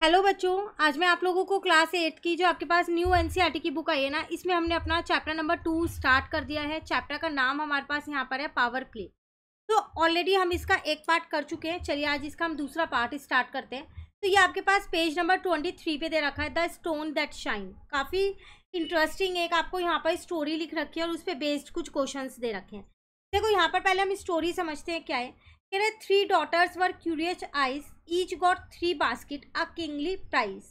Hello बच्चों, आज मैं आप लोगों को क्लास 8 की जो आपके पास न्यू एनसीईआरटी की बुक आई है ना, इसमें हमने अपना चैप्टर नंबर 2 स्टार्ट कर दिया है। चैप्टर का नाम हमारे पास यहाँ पर है पावर प्ले। तो ऑलरेडी हम इसका एक पार्ट कर चुके हैं। चलिए आज इसका हम दूसरा पार्ट स्टार्ट करते हैं। तो ये आपके पास पेज नंबर 23 पे दे रखा है, द स्टोन दैट शाइन। काफ़ी इंटरेस्टिंग एक आपको यहाँ पर स्टोरी लिख रखी है और उस पर बेस्ड कुछ क्वेश्चन दे रखे हैं। देखो यहाँ पर पहले हम स्टोरी समझते हैं क्या है। कह रहे 3 daughters were curious eyes, each got 3 basket a kingly prize.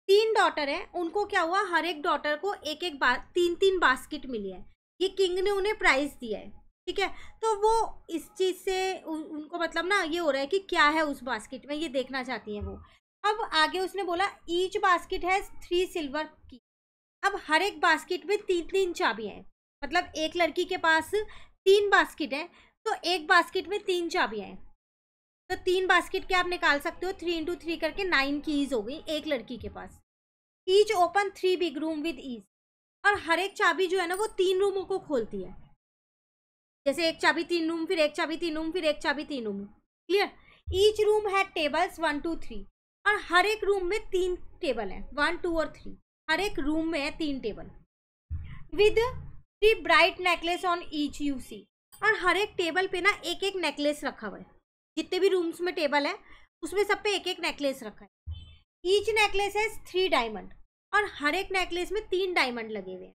3 daughter हैं, उनको क्या हुआ, हर एक डॉटर को एक एक 3 बास्केट मिली है। ये किंग ने उन्हें प्राइज दिया है, ठीक है। तो वो इस चीज़ से उनको मतलब ना ये हो रहा है कि क्या है उस बास्केट में, ये देखना चाहती हैं वो। अब आगे उसने बोला ईच बास्केट हैज 3 सिल्वर की। अब हर एक बास्केट में 3-3 चाबियां हैं, मतलब एक लड़की के पास 3 बास्केट है तो एक बास्केट में 3 चाबियां हैं। तो 3 बास्केट के आप निकाल सकते हो, 3 × 3 करके 9 कीज हो गई एक लड़की के पास। Each open 3 big room with ease. और हर एक चाबी जो है ना वो 3 रूमों को खोलती है। जैसे एक चाबी 3 रूम, फिर एक चाबी 3 रूम, फिर एक चाबी 3 रूम। क्लियर। ईच रूम है टेबल्स 1 2 3। और हर एक रूम में 3 टेबल है, 1 2 और 3। हर एक रूम में है 3 table with 3 bright necklace on each you see. और हर एक टेबल पे ना एक एक नेकलेस रखा हुआ है। जितने भी रूम्स में टेबल है उसमें सब पे एक एक नेकलेस रखा है। ईच नेकलेस है 3 डायमंड। और हर एक नेकलेस में 3 डायमंड लगे हुए हैं।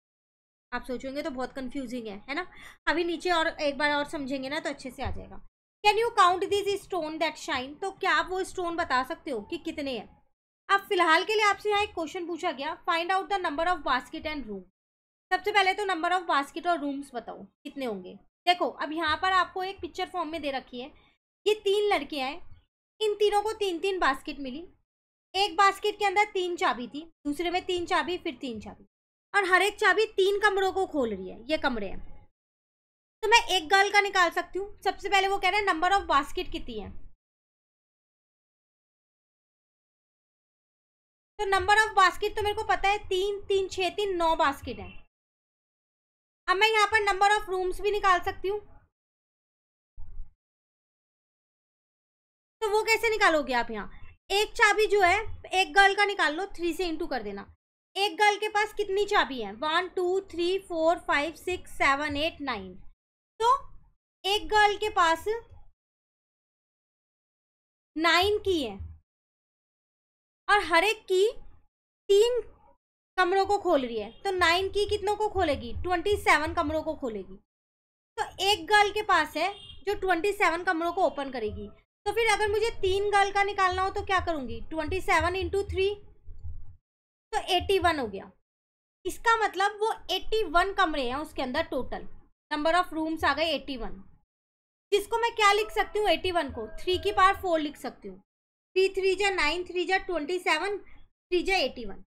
आप सोचेंगे तो बहुत कंफ्यूजिंग है ना। अभी नीचे और एक बार और समझेंगे ना तो अच्छे से आ जाएगा। Can you count this stone that shine. तो क्या आप वो स्टोन बता सकते हो कि कितने हैं। अब फिलहाल के लिए आपसे यहाँ एक क्वेश्चन पूछा गया, find out the number of basket and room. सबसे पहले तो नंबर ऑफ बास्केट और रूम्स बताओ कितने होंगे। देखो अब यहाँ पर आपको एक पिक्चर फॉर्म में दे रखी है। ये 3 लड़कियां हैं, इन तीनों को 3-3 बास्केट मिली। एक बास्केट के अंदर 3 चाबी थी, दूसरे में 3 चाबी, फिर 3 चाबी। और हर एक चाबी 3 कमरों को खोल रही है। ये कमरे हैं। तो मैं एक गर्ल का निकाल सकती हूँ। सबसे पहले वो कह रहे हैं नंबर ऑफ बास्केट कितनी है। तो नंबर ऑफ बास्केट तो मेरे को पता है 3 3 6 3 9 बास्केट है। अब मैं यहाँ पर नंबर ऑफ रूम्स भी निकाल सकती हूँ। तो वो कैसे निकालोगे आप। यहाँ एक चाबी जो है एक गर्ल का निकाल लो, 3 से इंटू कर देना। एक गर्ल के पास कितनी चाबी है, 1 2 3 4 5 6 7 8 9। तो एक गर्ल के पास 9 की है और हर एक की 3 कमरों को खोल रही है। तो 9 की कितनों को खोलेगी, 27 कमरों को खोलेगी। तो एक गर्ल के पास है जो 27 कमरों को ओपन करेगी। तो फिर अगर मुझे 3 गर्ल का निकालना हो तो क्या करूंगी, 27 × 3 तो 81 हो गया। इसका मतलब वो 81 कमरे हैं उसके अंदर टोटल। नंबर ऑफ रूम्स आ गए 81। जिसको मैं क्या लिख सकती हूँ, 81 को 3 की पावर 4 लिख सकती हूँ। 3 3 जा 9, 3 जा 27, 3 जा 81।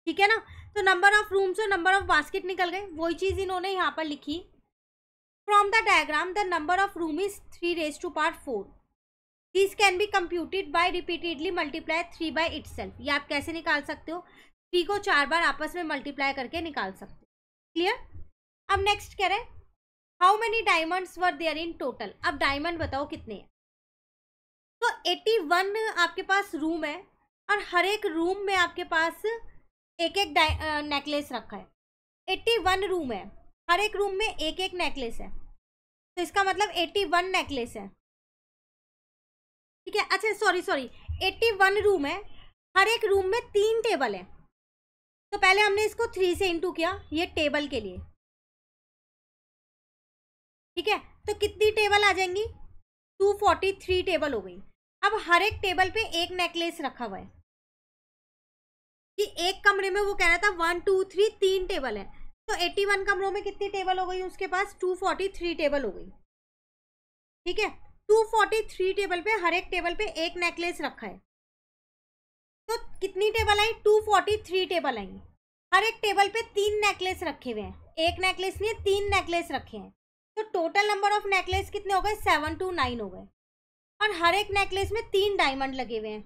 ठीक है ना। तो नंबर ऑफ रूम्स और नंबर ऑफ बास्केट निकल गए। वही चीज इन्होंने यहाँ पर लिखी। From the diagram the number of room is 3⁴। This can be computed by repeatedly multiply 3 by itself. ये आप कैसे निकाल सकते हो, 3 को 4 बार आपस में मल्टीप्लाई करके निकाल सकते हो। क्लियर। अब नेक्स्ट कह रहे हैं how many diamonds were there in total. अब डायमंड बताओ कितने हैं। तो 81 आपके पास रूम है और हर एक रूम में आपके पास एक एक नेकलेस रखा है। 81 रूम है, हर एक रूम में एक एक नेकलेस है। तो इसका मतलब 81 नेकलेस है। ठीक है। अच्छा सॉरी 81 रूम है, हर एक रूम में 3 टेबल है। तो पहले हमने इसको 3 से इंटू किया, ये टेबल के लिए। ठीक है। तो कितनी टेबल आ जाएंगी, 243 टेबल हो गई। अब हर एक टेबल पे एक नेकलेस रखा हुआ है कि एक कमरे में वो कह रहा था 1 2 3 3 टेबल है। तो 81 कमरों में कितनी टेबल हो गई उसके पास, 243 टेबल हो गई। ठीक है। 243 टेबल पे हर एक टेबल पे एक नेकलेस रखा है। तो कितनी टेबल आई, 243 टेबल आई। हर एक टेबल पे 3 नेकलेस रखे हुए हैं। एक नेकलेस नहीं है, 3 नेकलेस रखे हैं। तो टोटल नंबर ऑफ नेकलेस कितने हो गए, 7 to 9 हो गए। और हर एक नेकलेस में 3 डायमंड लगे हुए हैं।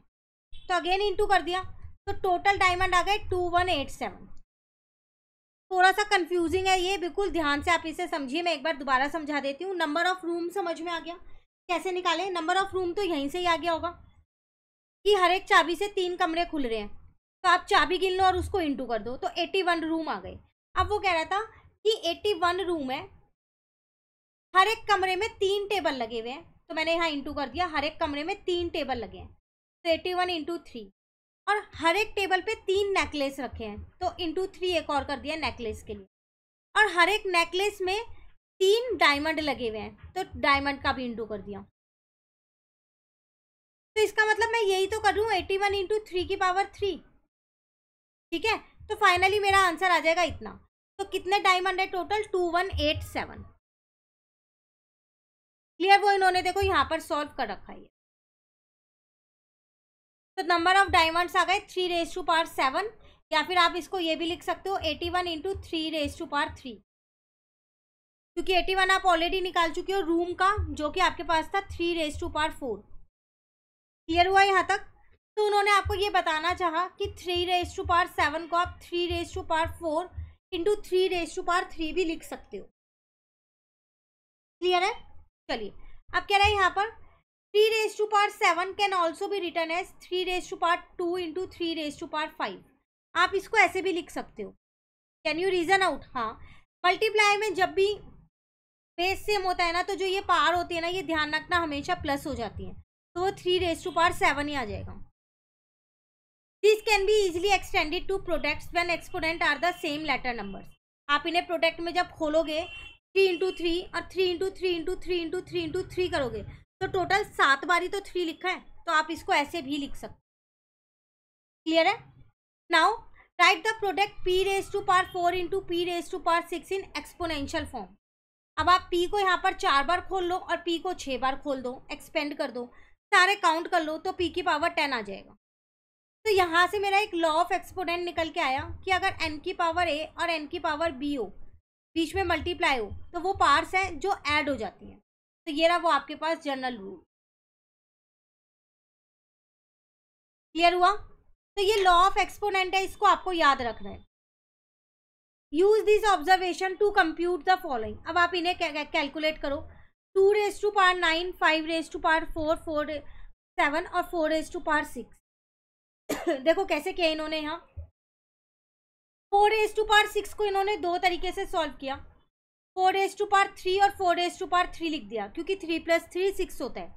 तो अगेन इंटू कर दिया, तो टोटल डायमंड आ गए 2187। थोड़ा सा कंफ्यूजिंग है ये, बिल्कुल ध्यान से आप इसे समझिए। मैं एक बार दोबारा समझा देती हूँ। नंबर ऑफ रूम समझ में आ गया, कैसे निकालें। नंबर ऑफ रूम तो यहीं से ही आ गया होगा। कि हर एक चाबी से 3 कमरे खुल रहे हैं, तो आप चाबी गिन लो और उसको इंटू कर दो, तो 81 रूम आ गए। अब वो कह रहा था कि 81 रूम है, हर एक कमरे में 3 टेबल लगे हुए हैं, तो मैंने यहाँ इंटू कर दिया, हर एक कमरे में 3 टेबल लगे हैं, तो 81 इंटू 3। और हर एक टेबल पे 3 नेकलेस रखे हैं, तो इंटू 3 एक और कर दिया नेकलेस के लिए। और हर एक नेकलेस में 3 डायमंड लगे हुए हैं, तो डायमंड का भी इंटू कर दिया। तो इसका मतलब मैं यही तो कर रही हूँ, 81 इंटू 3 की पावर 3। ठीक है, तो फाइनली मेरा आंसर आ जाएगा इतना। तो कितने डायमंड है टोटल? 2187। क्लियर? वो इन्होंने देखो यहाँ पर सॉल्व कर रखा है। तो नंबर ऑफ डायमंड्स आ गए 3⁻7, या फिर आप इसको ये भी लिख सकते हो 81 इंटू 3⁻3, क्योंकि 81 आप ऑलरेडी निकाल चुके हो रूम का, जो कि आपके पास था 3⁻4। क्लियर हुआ यहाँ तक? तो उन्होंने आपको ये बताना चाहा कि 3⁻7 को आप 3⁻4 इंटू 3⁻3 भी लिख सकते हो। क्लियर है? चलिए, अब कह रहा है यहाँ पर 3⁻7 can also be written as 3⁻2 into 3⁻5। आप इसको ऐसे भी लिख सकते हो। Can you reason out? हाँ, मल्टीप्लाई में जब भी बेस सेम होता है ना, तो जो ये पावर होती है ना, ये ध्यान रखना हमेशा प्लस हो जाती है, तो वो 3⁻7 ही आ जाएगा। This can be easily extended to products when exponent are the same letter numbers. आप इन्हें प्रोडक्ट में जब खोलोगे 3 इंटू 3 और 3 इंटू 3 इंटू 3 इंटू 3 इंटू 3 करोगे, तो टोटल 7 बारी तो 3 लिखा है, तो आप इसको ऐसे भी लिख सकते। क्लियर है? Now right the product p⁻4 into p⁻6 in exponential form. अब आप p को यहाँ पर 4 बार खोल लो और p को 6 बार खोल दो, एक्सपेंड कर दो, सारे काउंट कर लो, तो p की पावर 10 आ जाएगा। तो यहाँ से मेरा एक लॉ ऑफ एक्सपोनेंट निकल के आया कि अगर n की पावर a और n की पावर b हो, बीच में मल्टीप्लाई हो, तो वो पार्ट्स हैं जो ऐड हो जाती हैं। तो ये रहा वो आपके पास जनरल रूल। क्लियर हुआ? तो ये लॉ ऑफ एक्सपोनेंट है, इसको आपको याद रखना है। Use this observation to compute the following. अब आप इन्हें कैलकुलेट करो। 2⁻9, 5⁻4, 4⁻7 और 4⁻6। देखो कैसे किया इन्होंने। यहाँ 4⁻6 को इन्होंने 2 तरीके से सॉल्व किया, 4⁻3 और 4⁻3 लिख दिया, क्योंकि 3 + 3 6 होता है।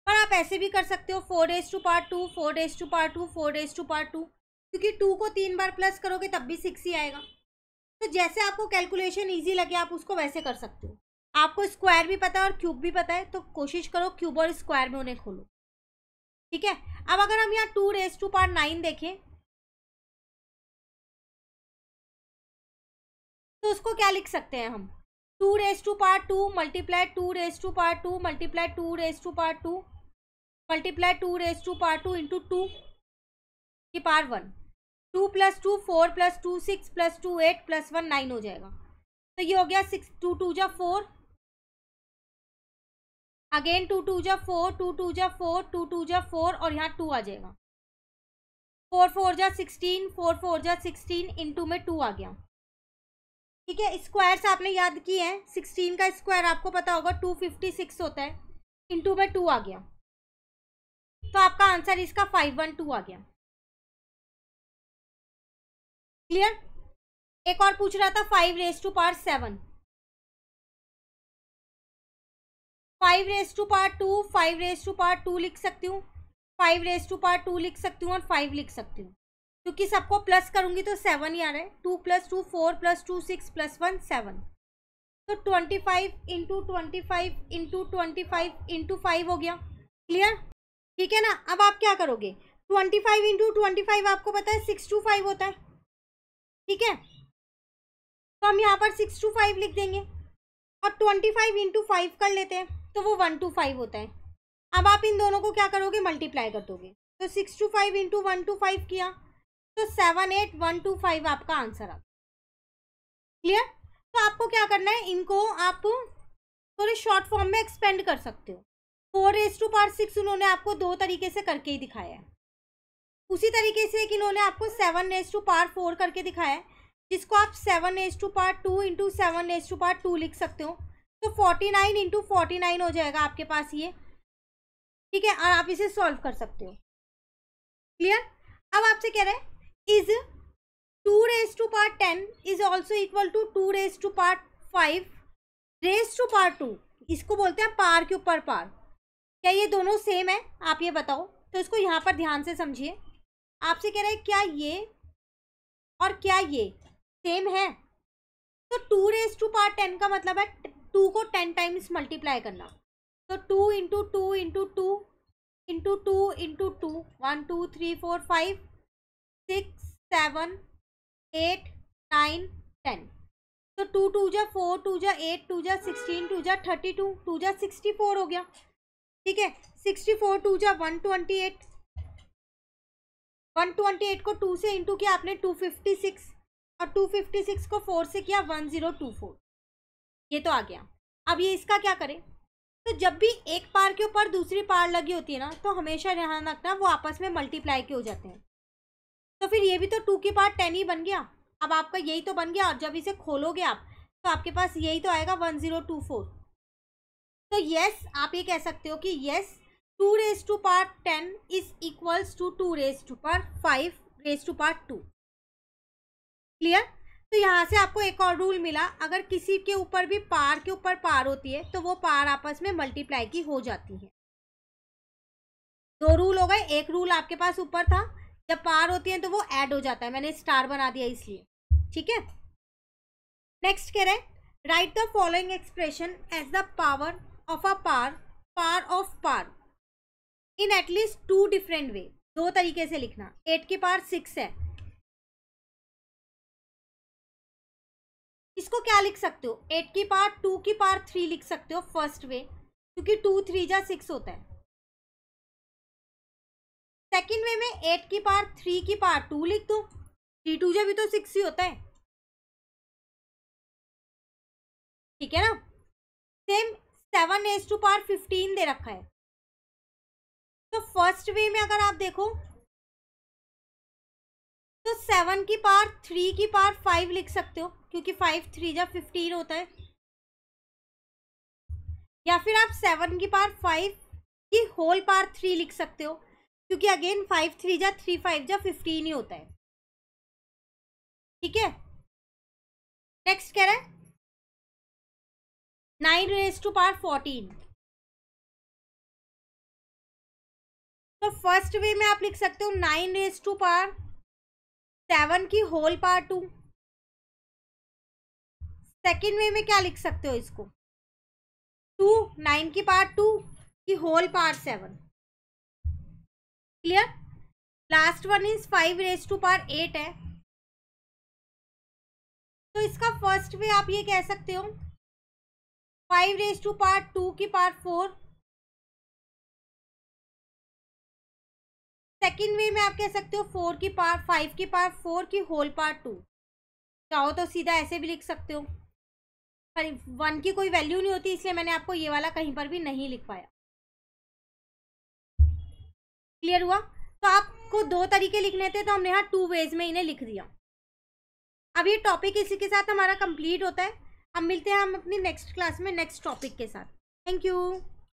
पर आप ऐसे भी कर सकते हो 4⁻2, 4⁻2, 4⁻2, क्योंकि 2 को 3 बार प्लस करोगे तब भी 6 ही आएगा। तो जैसे आपको कैलकुलेशन इजी लगे आप उसको वैसे कर सकते हो। आपको स्क्वायर भी पता है और क्यूब भी पता है, तो कोशिश करो क्यूब और स्क्वायर में उन्हें खोलो। ठीक है, अब अगर हम यहाँ 2⁻9 देखें, तो उसको क्या लिख सकते हैं हम? 2⁻2 मल्टीप्लाई 2⁻2 मल्टीप्लाई 2⁻2 मल्टीप्लाई 2⁻2 इंटू 2 की पावर 1। 2 + 2 4 + 2 6 + 2 8 + 1 9 हो जाएगा। तो ये हो गया 6 2 2 जा 4, अगेन 2 2 जा 4, 2 2 जा 4, 2 2 जा 4 और यहाँ 2 आ जाएगा। 4 4 जा 16, 4 4 जा 16 इंटू में 2 आ गया। ठीक है, स्क्वायर्स आपने याद किए हैं। 16 का स्क्वायर आपको पता होगा 256 होता है, इंटू में 2 आ गया, तो आपका आंसर इसका 512 आ गया। क्लियर? एक और पूछ रहा था 5⁻7, 5⁻2, 5⁻2 लिख सकती हूँ, 5⁻2 लिख सकती हूँ और 5 लिख सकती हूँ, क्योंकि सबको प्लस करूंगी तो 7 ही आ रहा है। 2 + 2 4 + 2 6 + 1 7, तो 25 इंटू 25 इंटू 25 इंटू 5 हो गया। क्लियर? ठीक है ना? अब आप क्या करोगे? 25 इंटू 25 आपको पता है 625 होता है। ठीक है, तो हम यहाँ पर 625 लिख देंगे और 25 इंटू 5 कर लेते हैं, तो वो 125 होता है। अब आप इन दोनों को क्या करोगे? मल्टीप्लाई कर दोगे, तो 625 इंटू 125 किया, तो 78125 आपका आंसर आ। क्लियर? तो आपको क्या करना है, इनको आप थोड़े शॉर्ट फॉर्म में एक्सपेंड कर सकते हो। 4⁻6 उन्होंने आपको 2 तरीके से करके ही दिखाया है। उसी तरीके से कि इन्होंने आपको 7⁻4 करके दिखाया है, जिसको आप 7⁻2 इंटू 7⁻2 लिख सकते हो, तो 49 इंटू 49 हो जाएगा आपके पास ये। ठीक है, और आप इसे सॉल्व कर सकते हो। क्लियर। अब आपसे कह रहे हैं is 2 raise to power 10 is also equal to 2 raise to power 5 raise to power 2। इसको बोलते हैं पार के ऊपर पार। क्या ये दोनों सेम है, आप ये बताओ। तो इसको यहाँ पर ध्यान से समझिए। आपसे कह रहे हैं क्या ये और क्या ये सेम है। तो 2 रेज टू पावर 10 का मतलब है 2 को 10 टाइम्स मल्टीप्लाई करना। तो 2 इंटू 2 इंटू 2 इंटू 2 इंटू 2 1 2 3 4 5 6 7 8 9 10। तो 2 2 जा 4 2 जा 8 2 जा 16 2 जा 32 2 जा 64 हो गया। ठीक है, 64 2 जा 128 128 को 2 से इंटू किया आपने 256 और 256 को 4 से किया 1024। ये तो आ गया। अब ये इसका क्या करें। तो जब भी एक पार के ऊपर दूसरी पार लगी होती है ना, तो हमेशा ध्यान रखना वो आपस में मल्टीप्लाई के हो जाते हैं। तो फिर ये भी तो 2 की पावर 10 ही बन गया। अब आपका यही तो बन गया, और जब इसे खोलोगे आप तो आपके पास यही तो आएगा 1024। तो यस, आप ये कह सकते हो कि yes 2 raise to power 10 is equals to 2 raise to power 5 raise to power 2। Clear. तो यहाँ से आपको एक और रूल मिला, अगर किसी के ऊपर भी पार के ऊपर पार होती है तो वो पार आपस में मल्टीप्लाई की हो जाती है। 2 रूल हो गए। एक रूल आपके पास ऊपर था, जब पार होती है तो वो ऐड हो जाता है, मैंने स्टार बना दिया इसलिए। ठीक है, नेक्स्ट कह रहे हैं write the following expression as the power of a power of power in at least 2 different way. 2 तरीके से लिखना। 8 की पावर 6 है, इसको क्या लिख सकते हो, 8 की पावर 2 की पावर 3 लिख सकते हो फर्स्ट वे, क्योंकि 2 3 जा 6 होता है। सेकेंड वे में 8 की पावर 3 की पावर 2 लिख दो, 3 2 जा भी तो 6 ही होता है। ठीक है ना। सेम 7 रेज टू पावर 15 दे रखा है। तो फर्स्ट वे में अगर आप देखो तो 7 की पावर 3 की पावर 5 लिख सकते हो, क्योंकि 5 3 जा 15 होता है। या फिर आप 7 की पावर 5 की होल पावर 3 लिख सकते हो, क्योंकि अगेन 5 3 जा 3 5 जा 15 ही होता है। ठीक है, नेक्स्ट कह रहा है 9 रेज टू पावर 14। तो फर्स्ट वे में आप लिख सकते हो 9 रेज टू पावर 7 की होल पावर 2। सेकेंड वे में क्या लिख सकते हो इसको, 2 9 की पावर 2 की whole power 7। Clear. Last one is 5 raise to power 8 है। तो इसका फर्स्ट वे आप ये कह सकते हो 5 रेज टू पावर 2 की पावर 4। सेकेंड वे में आप कह सकते हो 4 की पावर 5 की पावर 4 की होल पावर 2। चाहो तो सीधा ऐसे भी लिख सकते हो, पर 1 की कोई वैल्यू नहीं होती, इसलिए मैंने आपको ये वाला कहीं पर भी नहीं लिखवाया। क्लियर हुआ। तो आपको 2 तरीके लिखने थे, तो हमने यहाँ 2 वेज में इन्हें लिख दिया। अब ये टॉपिक इसी के साथ हमारा कंप्लीट होता है। अब मिलते हैं हम अपनी नेक्स्ट क्लास में नेक्स्ट टॉपिक के साथ। Thank you.